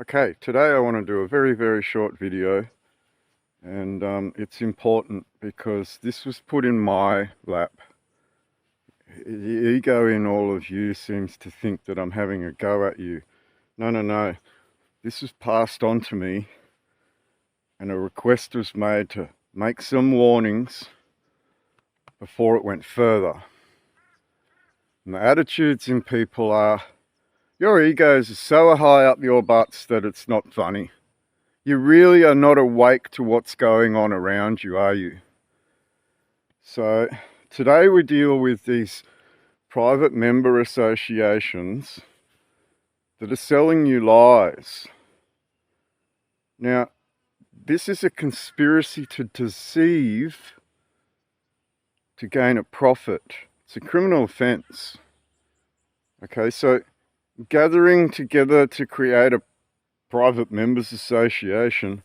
Okay, today I want to do a very, very short video, and it's important because this was put in my lap. The ego in all of you seems to think that I'm having a go at you. No. This was passed on to me, and a request was made to make some warnings before it went further. And the attitudes in people are, your egos are so high up your butts that it's not funny. You really are not awake to what's going on around you, are you? So today we deal with these private member associations that are selling you lies. Now, this is a conspiracy to deceive to gain a profit. It's a criminal offence. Okay, so gathering together to create a private members association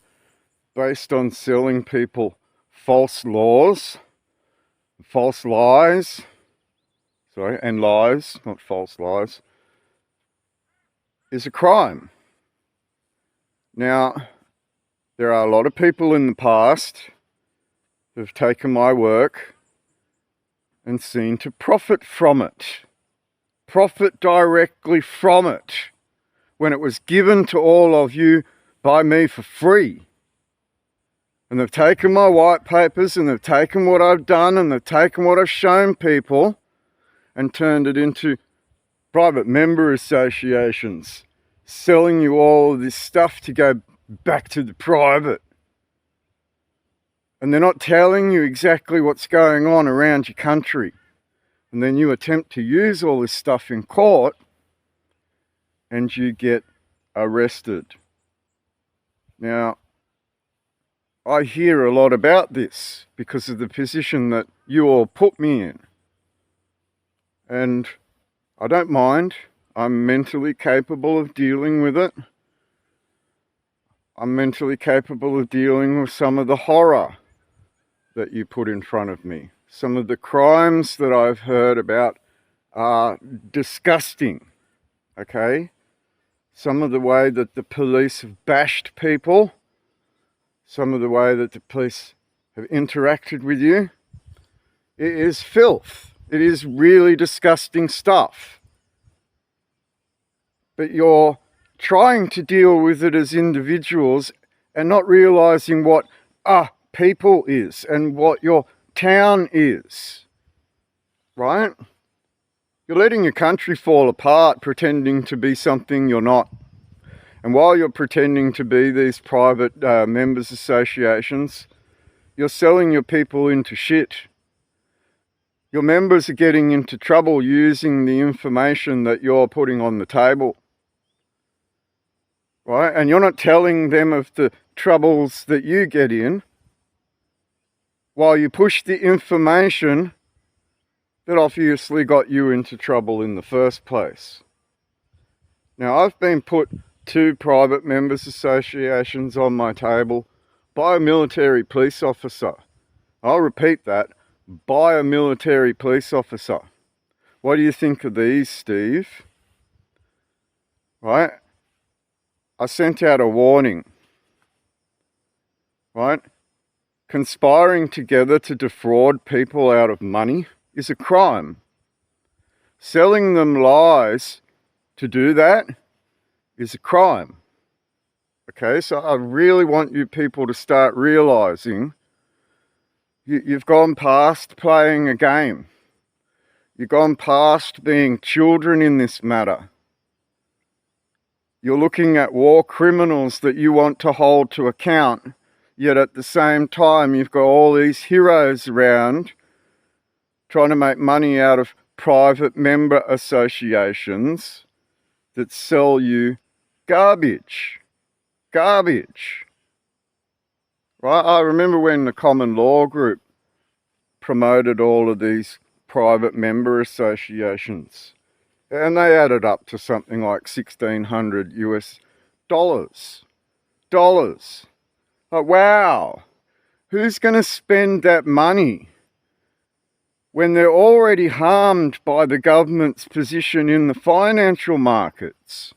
based on selling people false laws, false lies, and lies, not false lies, is a crime. Now, there are a lot of people in the past who have taken my work and seen to profit from it. Profit directly from it when it was given to all of you by me for free. And they've taken my white papers and they've taken what I've done and they've taken what I've shown people and turned it into private member associations, selling you all of this stuff to go back to the private. And they're not telling you exactly what's going on around your country. And then you attempt to use all this stuff in court and you get arrested. Now, I hear a lot about this because of the position that you all put me in. And I don't mind. I'm mentally capable of dealing with it. I'm mentally capable of dealing with some of the horror that you put in front of me. Some of the crimes that I've heard about are disgusting, okay? Some of the way that the police have bashed people, some of the way that the police have interacted with you, it is filth. It is really disgusting stuff. But you're trying to deal with it as individuals and not realizing what people is and what your town is, right? You're letting your country fall apart pretending to be something you're not. And while you're pretending to be these private members associations, you're selling your people into shit. Your members are getting into trouble using the information that you're putting on the table, right? And you're not telling them of the troubles that you get in while you push the information that obviously got you into trouble in the first place. Now, I've been put 2 private members associations on my table by a military police officer. I'll repeat that, by a military police officer. What do you think of these, Steve? Right? I sent out a warning. Right? Conspiring together to defraud people out of money is a crime. Selling them lies to do that is a crime. Okay, so I really want you people to start realizing you've gone past playing a game. You've gone past being children in this matter. You're looking at war criminals that you want to hold to account. Yet at the same time, you've got all these heroes around trying to make money out of private member associations that sell you garbage. Garbage. Right? I remember when the Common Law Group promoted all of these private member associations, and they added up to something like $1,600 US. Dollars. Like, wow, who's going to spend that money when they're already harmed by the government's position in the financial markets?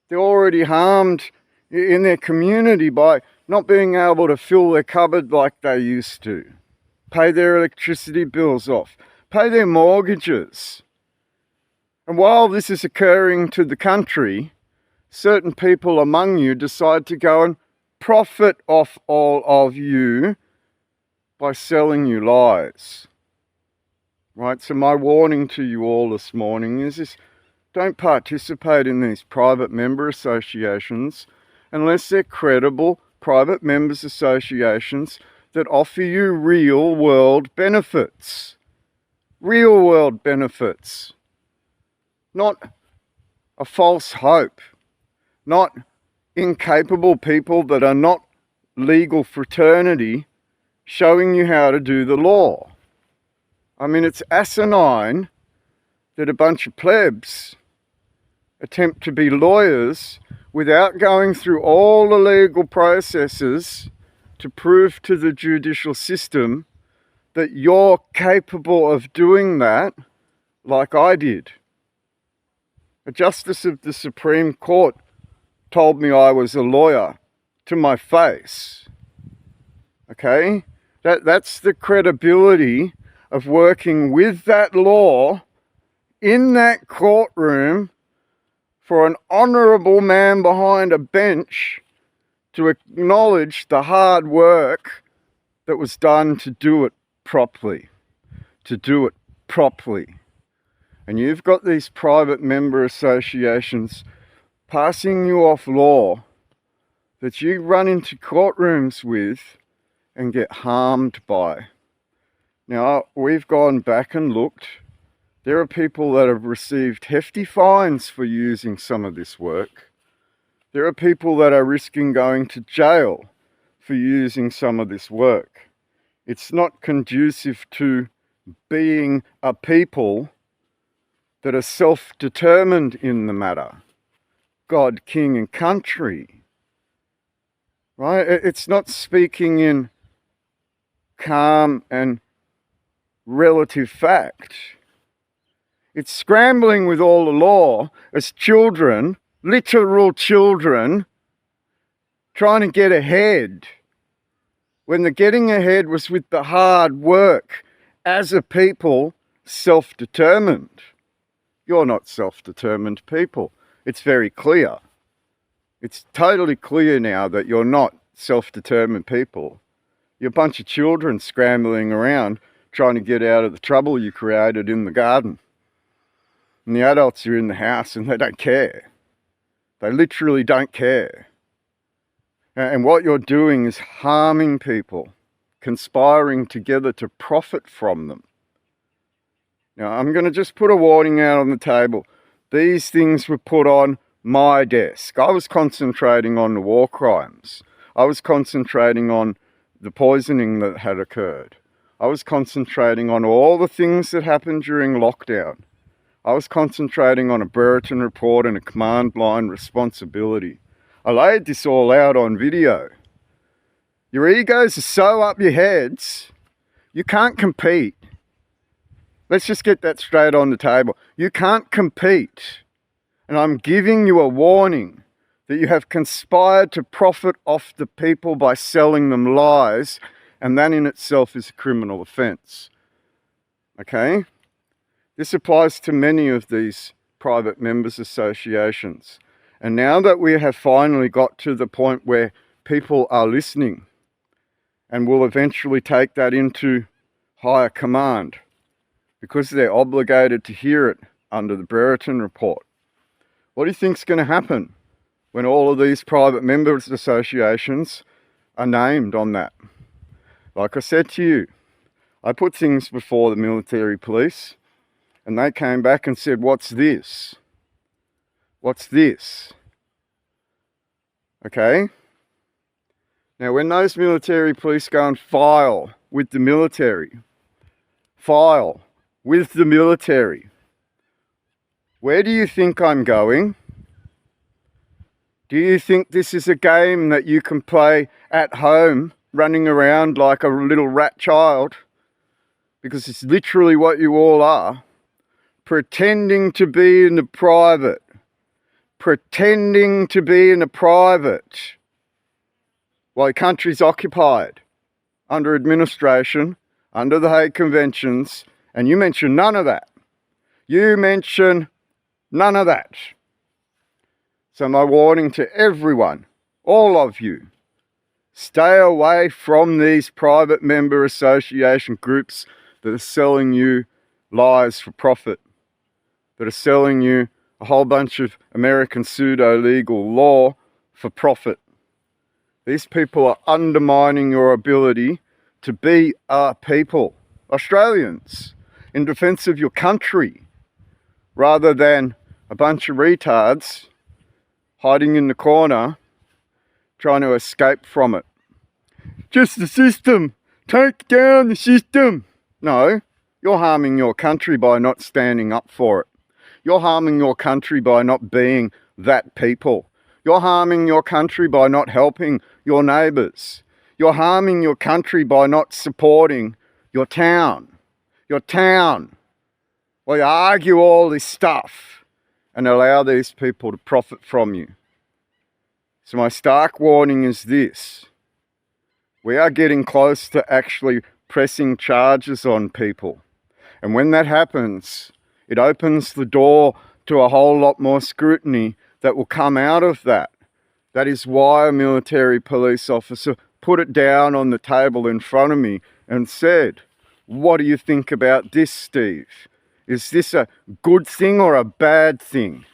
They're already harmed in their community by not being able to fill their cupboard like they used to, pay their electricity bills off, pay their mortgages. And while this is occurring to the country, certain people among you decide to go and profit off all of you by selling you lies. Right, so my warning to you all this morning is this: don't participate in these private member associations unless they're credible private members associations that offer you real world benefits. Real world benefits. Not a false hope. Not incapable people that are not legal fraternity showing you how to do the law. I mean, it's asinine that a bunch of plebs attempt to be lawyers without going through all the legal processes to prove to the judicial system that you're capable of doing that, like I did. A justice of the Supreme Court told me I was a lawyer to my face. Okay? That's the credibility of working with that law in that courtroom for an honourable man behind a bench to acknowledge the hard work that was done to do it properly. And you've got these private member associations passing you off law that you run into courtrooms with and get harmed by. Now, we've gone back and looked. There are people that have received hefty fines for using some of this work. There are people that are risking going to jail for using some of this work. It's not conducive to being a people that are self-determined in the matter. God, King and country. Right? It's not speaking in calm and relative fact. It's scrambling with all the law as children, literal children, trying to get ahead, when the getting ahead was with the hard work as a people, self-determined. You're not self-determined people. It's very clear. It's totally clear now that you're not self-determined people. You're a bunch of children scrambling around trying to get out of the trouble you created in the garden. And the adults are in the house and they don't care. They literally don't care. And what you're doing is harming people, conspiring together to profit from them. Now, I'm going to just put a warning out on the table. These things were put on my desk. I was concentrating on the war crimes. I was concentrating on the poisoning that had occurred. I was concentrating on all the things that happened during lockdown. I was concentrating on a Brereton report and a command line responsibility. I laid this all out on video. Your egos are so up your heads, you can't compete. Let's just get that straight on the table. You can't compete. And I'm giving you a warning that you have conspired to profit off the people by selling them lies, and that in itself is a criminal offence. Okay? This applies to many of these private members associations. And now that we have finally got to the point where people are listening and will eventually take that into higher command because they're obligated to hear it under the Brereton report, what do you think's going to happen when all of these private members associations are named on that? Like I said to you, I put things before the military police and they came back and said, what's this? What's this? Okay? Now, when those military police go and file with the military, where do you think I'm going? Do you think this is a game that you can play at home, running around like a little rat child? Because it's literally what you all are. Pretending to be in the private pretending to be in the private while your country's occupied, under administration, under the Hague Conventions, and you mention none of that. You mention none of that. So my warning to everyone, all of you, stay away from these private member association groups that are selling you lies for profit, that are selling you a whole bunch of American pseudo-legal law for profit. These people are undermining your ability to be a people, Australians, in defence of your country, rather than a bunch of retards hiding in the corner trying to escape from it. Just the system. Take down the system. No, you're harming your country by not standing up for it. You're harming your country by not being that people. You're harming your country by not helping your neighbours. You're harming your country by not supporting your town. Your town. Well, you argue all this stuff and allow these people to profit from you. So my stark warning is this. We are getting close to actually pressing charges on people. And when that happens, it opens the door to a whole lot more scrutiny that will come out of that. That is why a military police officer put it down on the table in front of me and said, "What do you think about this, Steve? Is this a good thing or a bad thing?"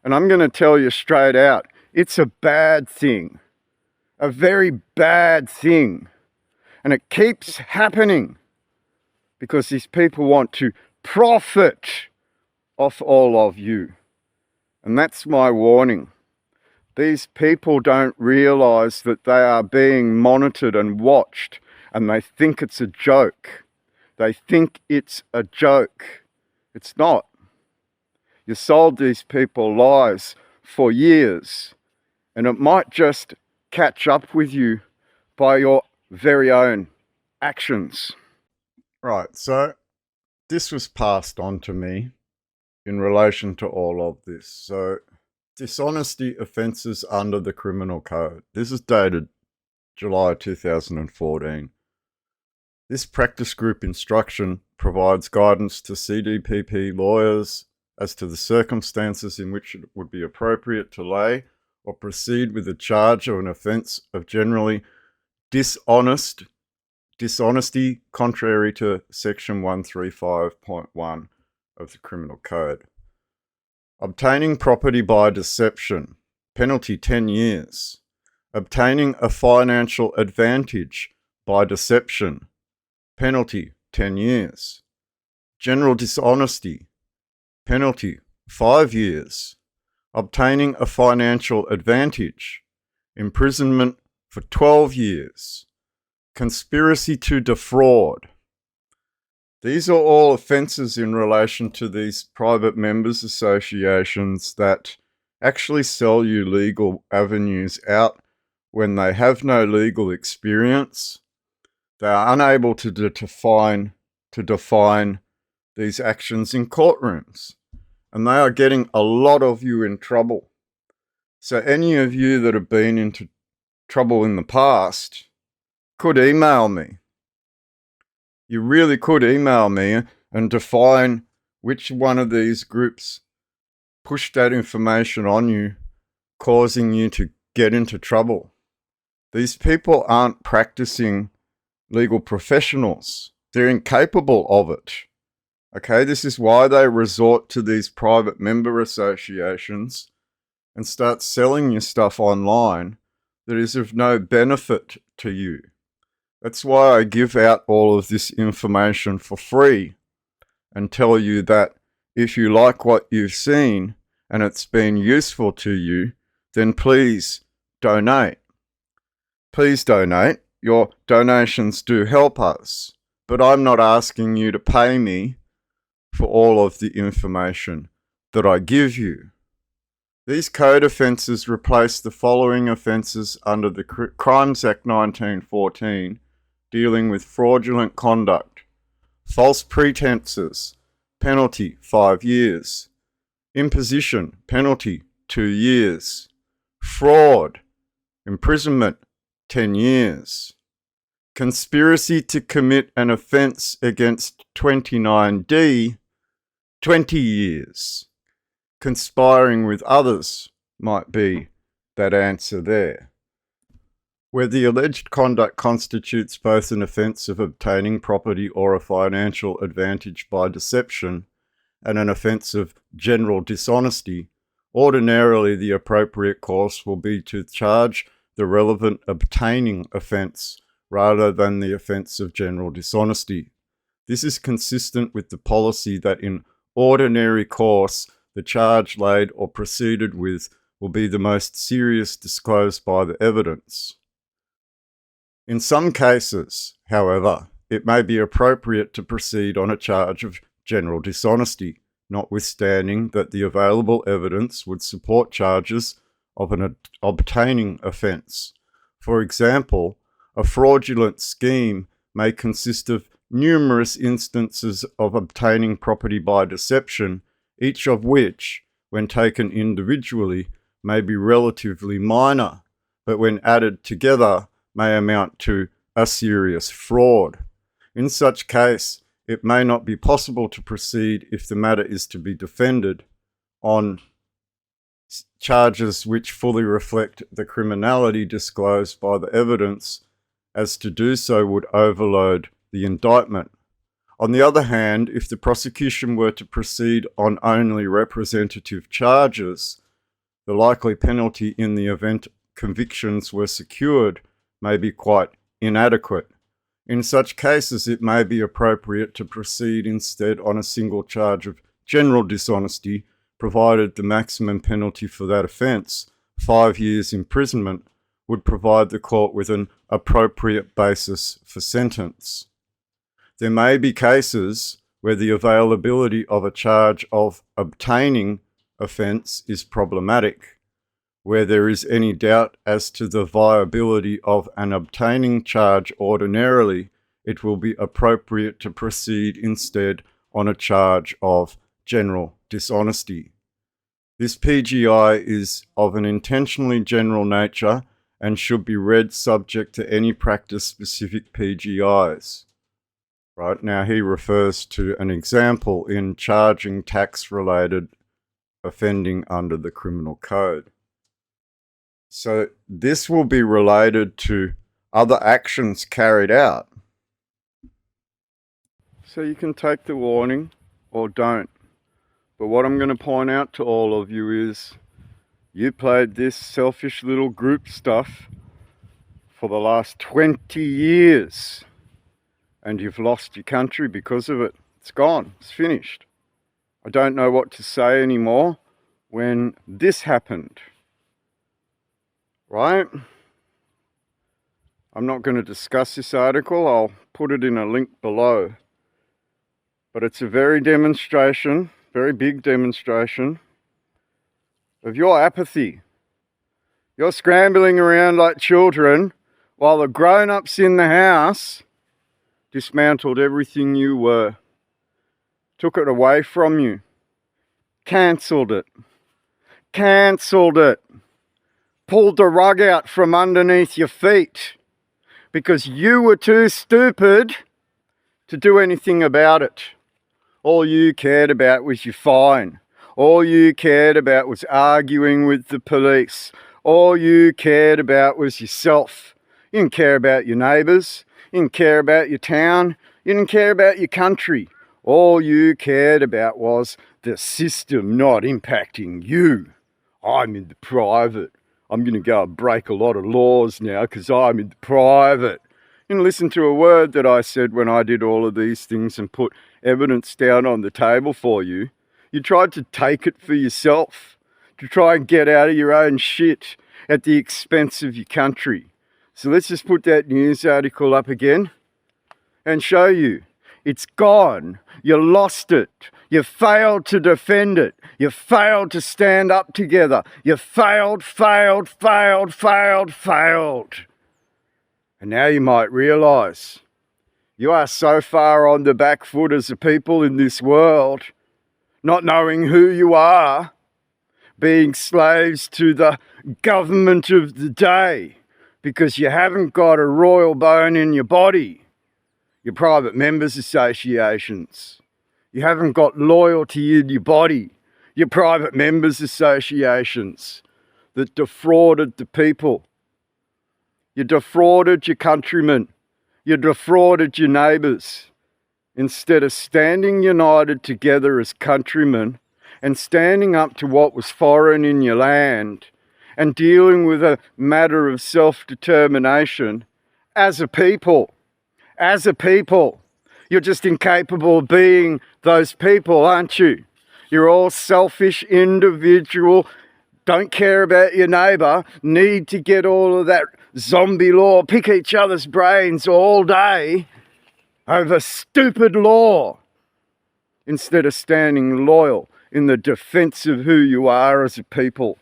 And I'm going to tell you straight out, it's a bad thing. A very bad thing. And it keeps happening because these people want to profit off all of you. And that's my warning. These people don't realise that they are being monitored and watched, and they think it's a joke. They think it's a joke. It's not. You sold these people lies for years, and it might just catch up with you by your very own actions. Right, so this was passed on to me in relation to all of this. So, dishonesty offences under the Criminal Code. This is dated July 2014. This practice group instruction provides guidance to CDPP lawyers as to the circumstances in which it would be appropriate to lay or proceed with a charge of an offence of generally dishonesty contrary to section 135.1 of the Criminal Code. Obtaining property by deception, penalty 10 years. Obtaining a financial advantage by deception, penalty 10 years. General dishonesty, penalty 5 years. Obtaining a financial advantage, imprisonment for 12 years. Conspiracy to defraud. These are all offences in relation to these private members associations that actually sell you legal avenues out when they have no legal experience. They are unable to define these actions in courtrooms, and they are getting a lot of you in trouble. So any of you that have been into trouble in the past could email me. You really could email me and define which one of these groups pushed that information on you, causing you to get into trouble. These people aren't practicing legal professionals. They're incapable of it. Okay, this is why they resort to these private member associations and start selling you stuff online that is of no benefit to you. That's why I give out all of this information for free and tell you that if you like what you've seen and it's been useful to you, then please donate. Please donate. Your donations do help us, but I'm not asking you to pay me for all of the information that I give you. These code offences replace the following offences under the Crimes Act 1914, dealing with fraudulent conduct: false pretences, penalty 5 years; imposition, penalty 2 years. Fraud, imprisonment, 10 years. Conspiracy to commit an offence against 29D, 20 years. Conspiring with others might be that answer there. Where the alleged conduct constitutes both an offence of obtaining property or a financial advantage by deception and an offence of general dishonesty, ordinarily the appropriate course will be to charge the relevant obtaining offence rather than the offence of general dishonesty. This is consistent with the policy that in ordinary course the charge laid or proceeded with will be the most serious disclosed by the evidence. In some cases, however, it may be appropriate to proceed on a charge of general dishonesty, notwithstanding that the available evidence would support charges of an obtaining offence. For example, a fraudulent scheme may consist of numerous instances of obtaining property by deception, each of which, when taken individually, may be relatively minor, but when added together may amount to a serious fraud. In such case, it may not be possible to proceed if the matter is to be defended on charges which fully reflect the criminality disclosed by the evidence, as to do so would overload the indictment. On the other hand, if the prosecution were to proceed on only representative charges, the likely penalty in the event convictions were secured may be quite inadequate. In such cases, it may be appropriate to proceed instead on a single charge of general dishonesty, provided the maximum penalty for that offence, 5 years imprisonment, would provide the court with an appropriate basis for sentence. There may be cases where the availability of a charge of obtaining offence is problematic. Where there is any doubt as to the viability of an obtaining charge ordinarily, it will be appropriate to proceed instead on a charge of general dishonesty. This PGI is of an intentionally general nature and should be read subject to any practice-specific PGIs. Right, now he refers to an example in charging tax-related offending under the Criminal Code. So this will be related to other actions carried out. So you can take the warning or don't. But what I'm going to point out to all of you is you played this selfish little group stuff for the last 20 years and you've lost your country because of it. It's gone. It's finished. I don't know what to say anymore when this happened. Right? I'm not going to discuss this article. I'll put it in a link below. But it's a very big demonstration of your apathy. You're scrambling around like children while the grown-ups in the house dismantled everything you were, took it away from you, cancelled it, pulled the rug out from underneath your feet because you were too stupid to do anything about it. All you cared about was your fine. All you cared about was arguing with the police. All you cared about was yourself. You didn't care about your neighbours. You didn't care about your town. You didn't care about your country. All you cared about was the system not impacting you. I'm in the private. I'm going to go and break a lot of laws now because I'm in the private. And listen to a word that I said when I did all of these things and put evidence down on the table for you. You tried to take it for yourself, to try and get out of your own shit at the expense of your country. So let's just put that news article up again and show you. It's gone. You lost it. You failed to defend it. You failed to stand up together. You failed. And now you might realise you are so far on the back foot as a people in this world, not knowing who you are, being slaves to the government of the day because you haven't got a royal bone in your body, your private members associations. You haven't got loyalty in your body, your private members associations that defrauded the people. You defrauded your countrymen. You defrauded your neighbours. Instead of standing united together as countrymen and standing up to what was foreign in your land and dealing with a matter of self-determination as a people. As a people. You're just incapable of being those people, aren't you? You're all selfish, individual, don't care about your neighbour, need to get all of that zombie law, pick each other's brains all day over stupid law, instead of standing loyal in the defence of who you are as a people.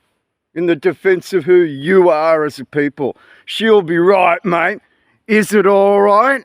In the defence of who you are as a people. She'll be right, mate. Is it all right?